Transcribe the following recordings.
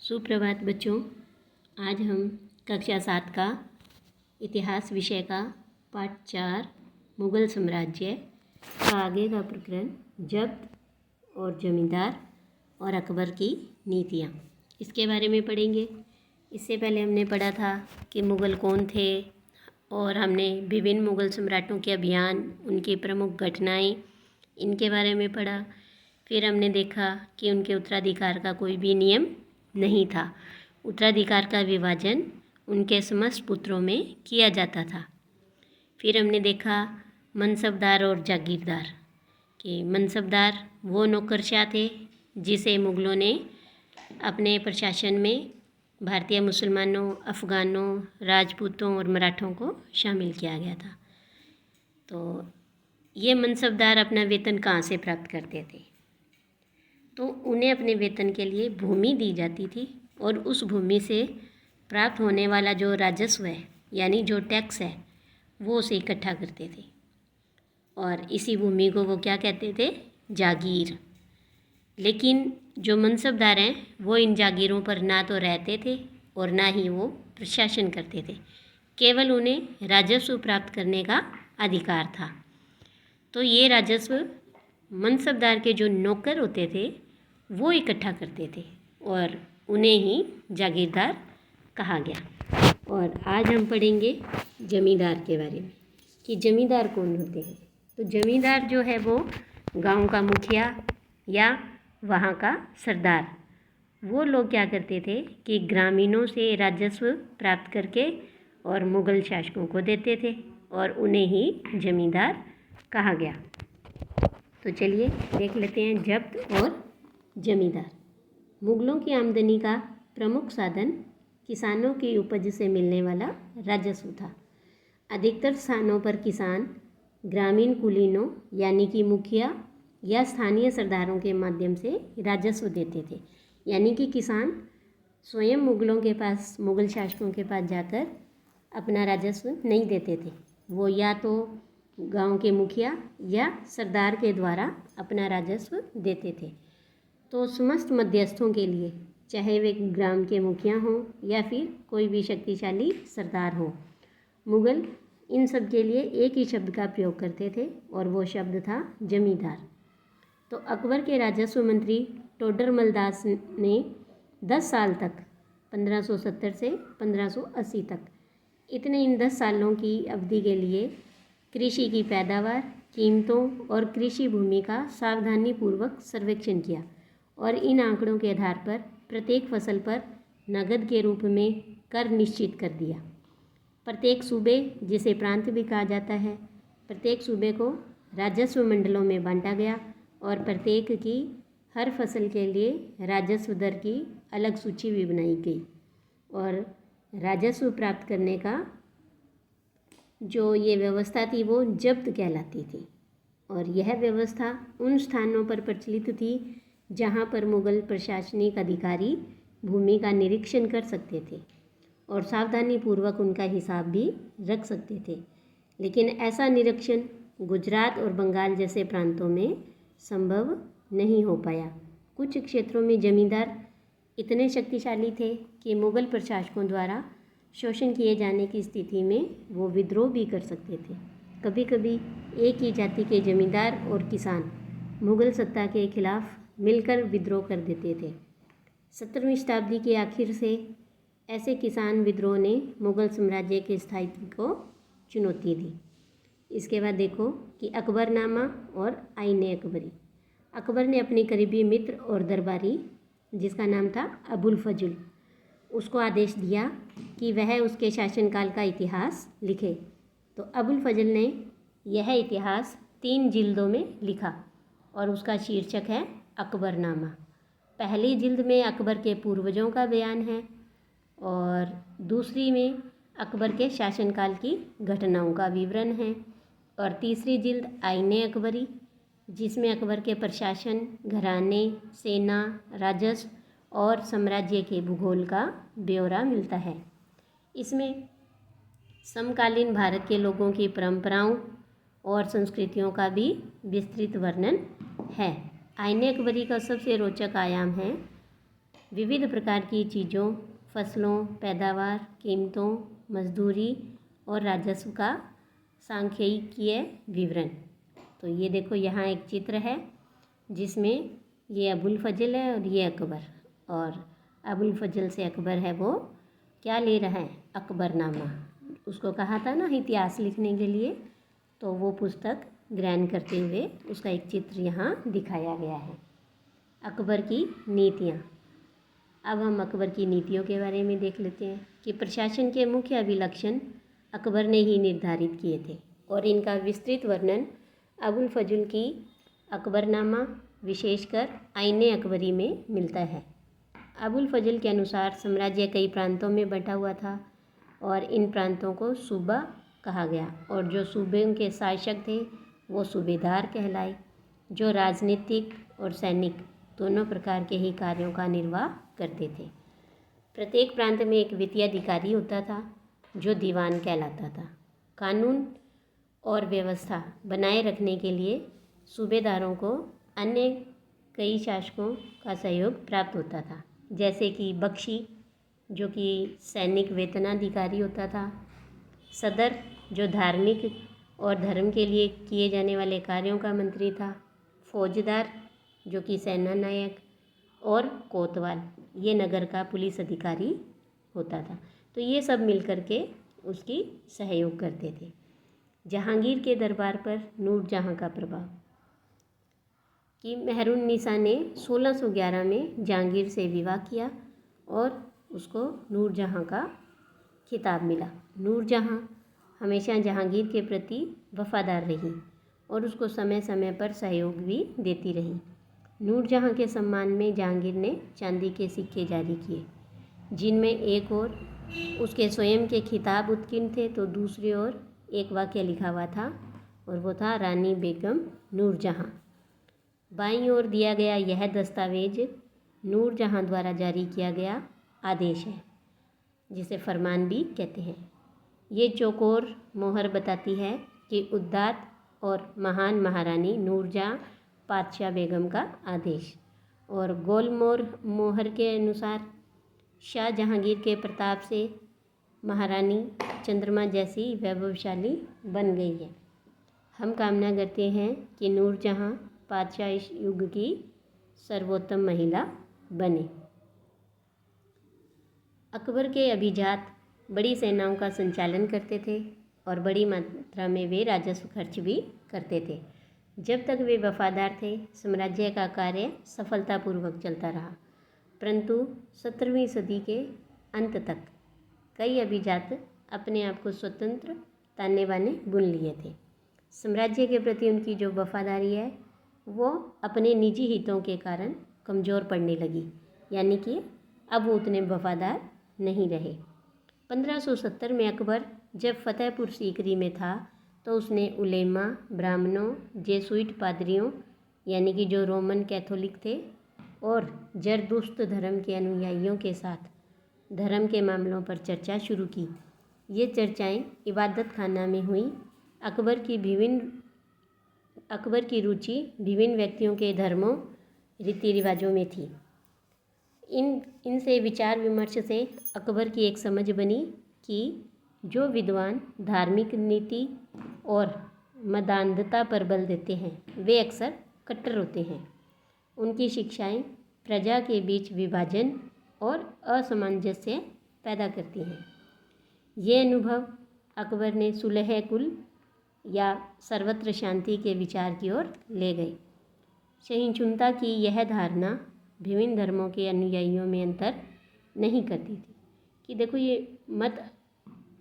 सुप्रभात बच्चों। आज हम कक्षा 7 का इतिहास विषय का पाठ 4 मुग़ल साम्राज्य का आगे का प्रकरण जब्त और जमींदार और अकबर की नीतियाँ, इसके बारे में पढ़ेंगे। इससे पहले हमने पढ़ा था कि मुग़ल कौन थे और हमने विभिन्न मुग़ल सम्राटों के अभियान, उनकी प्रमुख घटनाएं, इनके बारे में पढ़ा। फिर हमने देखा कि उनके उत्तराधिकार का कोई भी नियम नहीं था। उत्तराधिकार का विभाजन उनके समस्त पुत्रों में किया जाता था। फिर हमने देखा मनसबदार और जागीरदार कि मनसबदार वो नौकरशाह थे जिसे मुग़लों ने अपने प्रशासन में भारतीय मुसलमानों, अफ़गानों, राजपूतों और मराठों को शामिल किया गया था। तो ये मनसबदार अपना वेतन कहाँ से प्राप्त करते थे? तो उन्हें अपने वेतन के लिए भूमि दी जाती थी और उस भूमि से प्राप्त होने वाला जो राजस्व है, यानी जो टैक्स है, वो उसे इकट्ठा करते थे और इसी भूमि को वो क्या कहते थे? जागीर। लेकिन जो मनसबदार हैं वो इन जागीरों पर ना तो रहते थे और ना ही वो प्रशासन करते थे, केवल उन्हें राजस्व प्राप्त करने का अधिकार था। तो ये राजस्व मनसबदार के जो नौकर होते थे वो इकट्ठा करते थे और उन्हें ही जागीरदार कहा गया। और आज हम पढ़ेंगे जमींदार के बारे में कि जमींदार कौन होते हैं। तो जमींदार जो है वो गांव का मुखिया या वहाँ का सरदार, वो लोग क्या करते थे कि ग्रामीणों से राजस्व प्राप्त करके और मुग़ल शासकों को देते थे और उन्हें ही जमींदार कहा गया। तो चलिए देख लेते हैं जब्त और जमींदार। मुग़लों की आमदनी का प्रमुख साधन किसानों की उपज से मिलने वाला राजस्व था। अधिकतर स्थानों पर किसान ग्रामीण कुलीनों यानी कि मुखिया या स्थानीय सरदारों के माध्यम से राजस्व देते थे। यानी कि किसान स्वयं मुग़लों के पास, मुग़ल शासकों के पास जाकर अपना राजस्व नहीं देते थे, वो या तो गांव के मुखिया या सरदार के द्वारा अपना राजस्व देते थे। तो समस्त मध्यस्थों के लिए, चाहे वे ग्राम के मुखिया हों या फिर कोई भी शक्तिशाली सरदार हो, मुग़ल इन सब के लिए एक ही शब्द का प्रयोग करते थे और वो शब्द था जमींदार। तो अकबर के राजस्व मंत्री टोडरमल दास ने 10 साल तक 1570 से 1580 तक, इतने इन 10 सालों की अवधि के लिए कृषि की पैदावार, कीमतों और कृषि भूमि का सावधानीपूर्वक सर्वेक्षण किया और इन आंकड़ों के आधार पर प्रत्येक फसल पर नगद के रूप में कर निश्चित कर दिया। प्रत्येक सूबे, जिसे प्रांत भी कहा जाता है, प्रत्येक सूबे को राजस्व मंडलों में बांटा गया और प्रत्येक की हर फसल के लिए राजस्व दर की अलग सूची भी बनाई गई। और राजस्व प्राप्त करने का जो ये व्यवस्था थी वो जब्त कहलाती थी और यह व्यवस्था उन स्थानों पर प्रचलित थी जहाँ पर मुग़ल प्रशासनिक अधिकारी भूमि का निरीक्षण कर सकते थे और सावधानीपूर्वक उनका हिसाब भी रख सकते थे। लेकिन ऐसा निरीक्षण गुजरात और बंगाल जैसे प्रांतों में संभव नहीं हो पाया। कुछ क्षेत्रों में जमींदार इतने शक्तिशाली थे कि मुग़ल प्रशासकों द्वारा शोषण किए जाने की स्थिति में वो विद्रोह भी कर सकते थे। कभी कभी एक ही जाति के जमींदार और किसान मुग़ल सत्ता के खिलाफ मिलकर विद्रोह कर देते थे। 17वीं शताब्दी के आखिर से ऐसे किसान विद्रोह ने मुग़ल साम्राज्य के स्थायित्व को चुनौती दी। इसके बाद देखो कि अकबरनामा और आईने अकबरी। अकबर ने अपने करीबी मित्र और दरबारी, जिसका नाम था अबुल फजल, उसको आदेश दिया कि वह उसके शासनकाल का इतिहास लिखे। तो अबुल फजल ने यह इतिहास 3 जिल्दों में लिखा और उसका शीर्षक है अकबरनामा। पहली जिल्द में अकबर के पूर्वजों का बयान है और दूसरी में अकबर के शासनकाल की घटनाओं का विवरण है और तीसरी जिल्द आईने अकबरी, जिसमें अकबर के प्रशासन, घराने, सेना, राजस्व और साम्राज्य के भूगोल का ब्यौरा मिलता है। इसमें समकालीन भारत के लोगों की परंपराओं और संस्कृतियों का भी विस्तृत वर्णन है। आईने अकबरी का सबसे रोचक आयाम है विविध प्रकार की चीज़ों, फसलों, पैदावार, कीमतों, मजदूरी और राजस्व का सांख्यिकीय विवरण। तो ये देखो यहाँ एक चित्र है जिसमें ये अबुल फजल है और ये अकबर, और अबुल फजल से अकबर है वो क्या ले रहा है, अकबरनामा। उसको कहा था ना इतिहास लिखने के लिए, तो वो पुस्तक ग्रहण करते हुए उसका एक चित्र यहाँ दिखाया गया है। अकबर की नीतियाँ। अब हम अकबर की नीतियों के बारे में देख लेते हैं कि प्रशासन के मुख्य अभिलक्षण अकबर ने ही निर्धारित किए थे और इनका विस्तृत वर्णन अबुल फजल की अकबरनामा विशेषकर आईने अकबरी में मिलता है। अबुल फजल के अनुसार साम्राज्य कई प्रांतों में बंटा हुआ था और इन प्रांतों को सूबा कहा गया, और जो सूबे के शासक थे वो सूबेदार कहलाए, जो राजनीतिक और सैनिक दोनों प्रकार के ही कार्यों का निर्वाह करते थे। प्रत्येक प्रांत में एक वित्तीय अधिकारी होता था जो दीवान कहलाता था। कानून और व्यवस्था बनाए रखने के लिए सूबेदारों को अन्य कई शासकों का सहयोग प्राप्त होता था, जैसे कि बख्शी जो कि सैनिक वेतनाधिकारी होता था, सदर जो धार्मिक और धर्म के लिए किए जाने वाले कार्यों का मंत्री था, फौजदार जो कि सेना नायक, और कोतवाल ये नगर का पुलिस अधिकारी होता था। तो ये सब मिलकर के उसकी सहयोग करते थे। जहांगीर के दरबार पर नूरजहां का प्रभाव कि मेहरुन्निसा ने 1611 में जहांगीर से विवाह किया और उसको नूरजहां का खिताब मिला। नूरजहां हमेशा जहांगीर के प्रति वफादार रही और उसको समय समय पर सहयोग भी देती रही। नूरजहां के सम्मान में जहांगीर ने चांदी के सिक्के जारी किए, जिनमें एक ओर उसके स्वयं के खिताब उत्कीर्ण थे तो दूसरी ओर एक वाक्य लिखा हुआ था और वो था रानी बेगम नूरजहां। बाईं ओर दिया गया यह दस्तावेज नूरजहां द्वारा जारी किया गया आदेश है, जिसे फरमान भी कहते हैं। ये चौकोर मोहर बताती है कि उद्दात और महान महारानी नूरजहां पातशाह बेगम का आदेश, और गोलमोहर मोहर के अनुसार शाह जहांगीर के प्रताप से महारानी चंद्रमा जैसी वैभवशाली बन गई है। हम कामना करते हैं कि नूरजहां पातशाह इस युग की सर्वोत्तम महिला बने। अकबर के अभिजात बड़ी सेनाओं का संचालन करते थे और बड़ी मात्रा में वे राजस्व खर्च भी करते थे। जब तक वे वफादार थे साम्राज्य का कार्य सफलतापूर्वक चलता रहा, परंतु 17वीं सदी के अंत तक कई अभिजात अपने आप को स्वतंत्र ताने बाने बुन लिए थे। साम्राज्य के प्रति उनकी जो वफादारी है वो अपने निजी हितों के कारण कमज़ोर पड़ने लगी, यानी कि अब वो उतने वफादार नहीं रहे। 1570 में अकबर जब फतेहपुर सीकरी में था तो उसने उलेमा, ब्राह्मणों, जेसुइट पादरियों यानी कि जो रोमन कैथोलिक थे और जरदुश्त धर्म के अनुयायियों के साथ धर्म के मामलों पर चर्चा शुरू की। ये चर्चाएं इबादत खाना में हुई। अकबर की रुचि विभिन्न व्यक्तियों के धर्मों रीति रिवाजों में थी। इनसे विचार विमर्श से अकबर की एक समझ बनी कि जो विद्वान धार्मिक नीति और मदान्धता पर बल देते हैं वे अक्सर कट्टर होते हैं। उनकी शिक्षाएं प्रजा के बीच विभाजन और असमंजस्य पैदा करती हैं। ये अनुभव अकबर ने सुलह कुल या सर्वत्र शांति के विचार की ओर ले गए। सहिष्णुता की यह धारणा विभिन्न धर्मों के अनुयायियों में अंतर नहीं करती थी कि देखो ये मत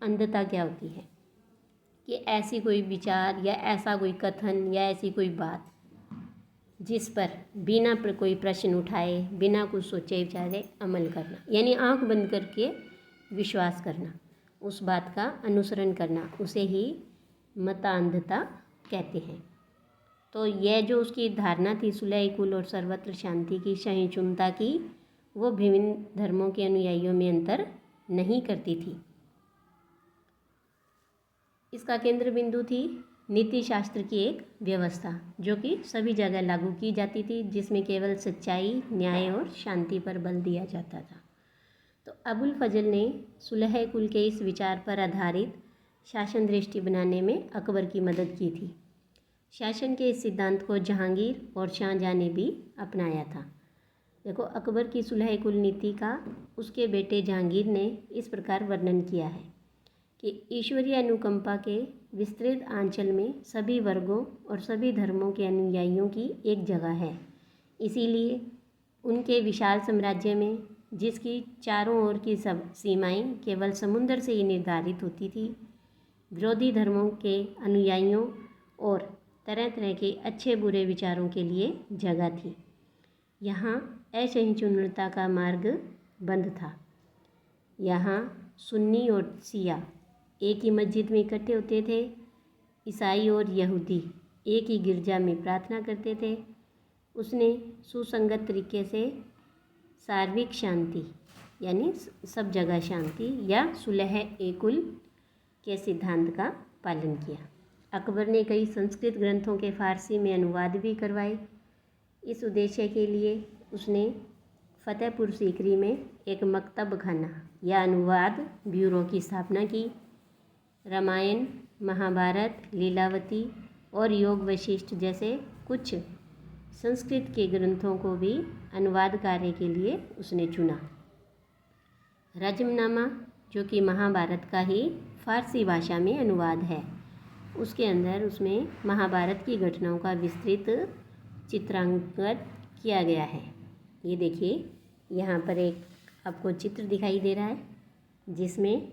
अंधता क्या होती है कि ऐसी कोई विचार या ऐसा कोई कथन या ऐसी कोई बात जिस पर बिना कोई प्रश्न उठाए बिना कुछ सोचे विचारे अमल करना, यानी आंख बंद करके विश्वास करना, उस बात का अनुसरण करना, उसे ही मतांधता कहते हैं। तो यह जो उसकी धारणा थी सुलह कुल और सर्वत्र शांति की, सहिष्णुता की, वो विभिन्न धर्मों के अनुयायियों में अंतर नहीं करती थी। इसका केंद्र बिंदु थी नीति शास्त्र की एक व्यवस्था जो कि सभी जगह लागू की जाती थी, जिसमें केवल सच्चाई, न्याय और शांति पर बल दिया जाता था। तो अबुल फजल ने सुलह कुल के इस विचार पर आधारित शासन दृष्टि बनाने में अकबर की मदद की थी। शासन के इस सिद्धांत को जहांगीर और शाहजहां ने भी अपनाया था। देखो, अकबर की सुलह कुल नीति का उसके बेटे जहांगीर ने इस प्रकार वर्णन किया है कि ईश्वरीय अनुकंपा के विस्तृत आंचल में सभी वर्गों और सभी धर्मों के अनुयायियों की एक जगह है। इसीलिए उनके विशाल साम्राज्य में, जिसकी चारों ओर की सब सीमाएं केवल समुद्र से ही निर्धारित होती थी, विरोधी धर्मों के अनुयायियों और तरह तरह के अच्छे बुरे विचारों के लिए जगह थी। यहाँ असहिष्णुता का मार्ग बंद था। यहाँ सुन्नी और शिया एक ही मस्जिद में इकट्ठे होते थे। ईसाई और यहूदी एक ही गिरजा में प्रार्थना करते थे। उसने सुसंगत तरीके से सार्विक शांति यानी सब जगह शांति या सुलह ए कुल के सिद्धांत का पालन किया। अकबर ने कई संस्कृत ग्रंथों के फारसी में अनुवाद भी करवाए। इस उद्देश्य के लिए उसने फतेहपुर सीकरी में एक मकतब खाना या अनुवाद ब्यूरो की स्थापना की। रामायण, महाभारत, लीलावती और योग वशिष्ठ जैसे कुछ संस्कृत के ग्रंथों को भी अनुवाद कार्य के लिए उसने चुना। रजमनामा, जो कि महाभारत का ही फारसी भाषा में अनुवाद है, उसके अंदर उसमें महाभारत की घटनाओं का विस्तृत चित्रांकन किया गया है। ये देखिए, यहाँ पर एक आपको चित्र दिखाई दे रहा है जिसमें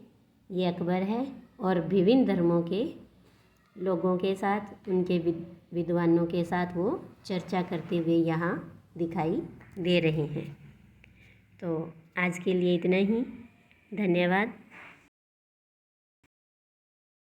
ये अकबर है और विभिन्न धर्मों के लोगों के साथ, उनके विद्वानों के साथ वो चर्चा करते हुए यहाँ दिखाई दे रहे हैं। तो आज के लिए इतना ही। धन्यवाद।